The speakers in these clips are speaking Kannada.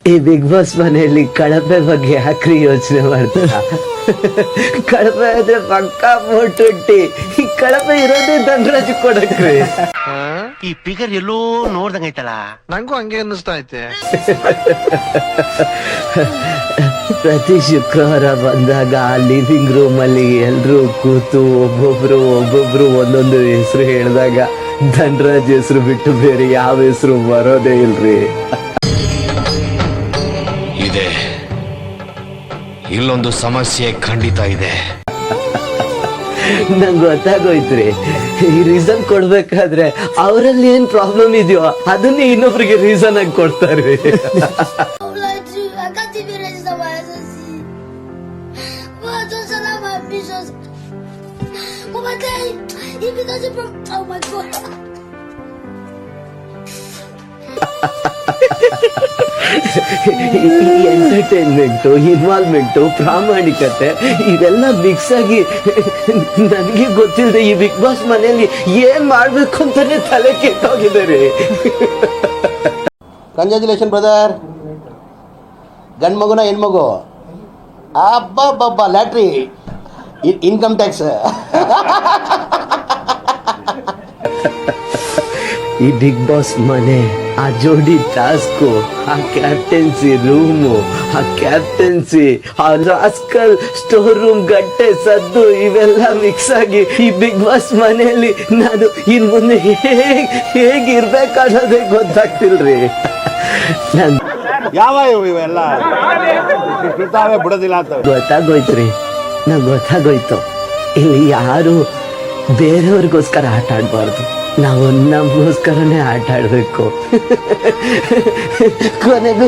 ಈ ಬಿಗ್ ಬಾಸ್ ಮನೆಯಲ್ಲಿ ಕಳಪೆ ಬಗ್ಗೆ ಯಾಕ್ರಿ ಯೋಚನೆ ಮಾಡ್ತಾರ? ಕಳಪೆ ಆದ್ರೆ ಪಕ್ಕಾ ಫೋಟೋಟ್ಟಿ. ಈ ಕಳಪೆ ಇರೋದೇ ಧನರಾಜ್ ಕೊಡಕ್ರಿ. ಈ ಫಿಗರ್ ಎಲ್ಲೋ ನೋಡ್ದಂಗೈತಲ್ಲ, ನಂಗೂ ಹಂಗೆ ಅನ್ನಿಸ್ತಾ ಐತೆ. ಪ್ರತಿ ಶುಕ್ರವಾರ ಬಂದಾಗ ಲಿವಿಂಗ್ ರೂಮ್ ಅಲ್ಲಿ ಎಲ್ರು ಕೂತು ಒಬ್ಬೊಬ್ರು ಒಂದೊಂದು ಹೆಸರು ಹೇಳಿದಾಗ ಧನರಾಜ್ ಹೆಸರು ಬಿಟ್ಟು ಬೇರೆ ಯಾವ ಹೆಸರು ಬರೋದೇ ಇಲ್ರಿ. ಇದೆ, ಇಲ್ಲೊಂದು ಸಮಸ್ಯೆ ಖಂಡಿತ ಇದೆ. ನಂಗೆ ಗೊತ್ತಾಗೋಯ್ತ್ರಿ, ಈ ರೀಸನ್ ಕೊಡ್ಬೇಕಾದ್ರೆ ಅವರಲ್ಲಿ ಏನ್ ಪ್ರಾಬ್ಲಮ್ ಇದೆಯೋ ಅದನ್ನೇ ಇನ್ನೊಬ್ರಿಗೆ ರೀಸನ್ ಆಗಿ ಕೊಡ್ತಾರೆ. ಈ ಎಂಟರ್ಟೈನ್ಮೆಂಟು, ಇನ್ವಾಲ್ವ್ಮೆಂಟು, ಪ್ರಾಮಾಣಿಕತೆ ಇವೆಲ್ಲ ಮಿಕ್ಸ್ ಆಗಿ ನನಗೆ ಗೊತ್ತಿಲ್ಲದೆ ಈ ಬಿಗ್ ಬಾಸ್ ಮನೆಯಲ್ಲಿ ಏನ್ ಮಾಡ್ಬೇಕು ಅಂತಾನೆ ತಲೆ ಕೆಟ್ಟೋಗಿದ್ದಾರೆ. Congratulation brother. ಗಂಡು ಮಗುನ ಹೆಣ್ಮಗು? ಅಬ್ಬಬ್ಬಬ್ಬ, ಲ್ಯಾಟ್ರಿ, ಇನ್ಕಮ್ ಟ್ಯಾಕ್ಸ್. ಈ ಬಿಗ್ ಬಾಸ್ ಮನೆ, ಆ ಜೋಡಿ ಟಾಸ್ಕು, ಆ ಕ್ಯಾಪ್ಟನ್ಸಿ ರೂಮು, ಆ ಕ್ಯಾಪ್ಟನ್ಸಿ, ಆ ರಾಸ್ಕಲ್ ಸ್ಟೋರ್ ರೂಮ್ ಗಟ್ಟೆ ಸದ್ದು ಇವೆಲ್ಲ ಮಿಕ್ಸ್ ಆಗಿ ಈ ಬಿಗ್ ಬಾಸ್ ಮನೆಯಲ್ಲಿ ನಾನು ಇನ್ ಮುಂದೆ ಹೇಗಿರ್ಬೇಕಾಗೋದೇ ಗೊತ್ತಾಗ್ತಿಲ್ರಿ. ಯಾವ ಇವೆಲ್ಲ ಬಿಡೋದಿಲ್ಲ ಅಂತ ಗೊತ್ತಾಗೋಯ್ತ್ರಿ, ನಂಗೆ ಗೊತ್ತಾಗೋಯ್ತು. ಇಲ್ಲಿ ಯಾರು ಬೇರೆಯವ್ರಿಗೋಸ್ಕರ ಆಟ ಆಡ್ಬಾರ್ದು, ನಾವು ನಮಗೋಸ್ಕರನೇ ಆಟ ಆಡ್ಬೇಕು. ಕೊನೆಗೂ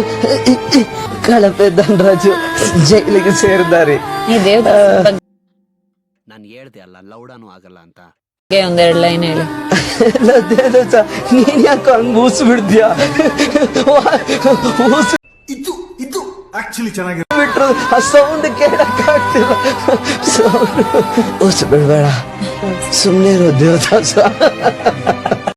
ಕಳಪೆ ಧನರಾಜು ಜೈಲಿಗೆ ಸೇರಿದ್ದಾರೆ. ನಾನು ಹೇಳ್ದೆ ಅಲ್ಲ, ಲೌಡಾನು ಆಗಲ್ಲ ಅಂತ. ಒಂದೆರಡು ಲೈನ್ ಹೇಳಿ. ನೀನ್ ಯಾಕೆ ಹಂಗ ಊಸ್ ಬಿಡ್ತೀಯಾ? ಬಿಟ್ರು ಆ ಸೌಂಡ್ ಕೇಳಕ್ ಆಗ್ತಿಲ್ಲ. ಊಸ್ ಬಿಡ್ಬೇಡ, ಸುಮ್ನೆ ಇರೋ ದೇವದಾಸ.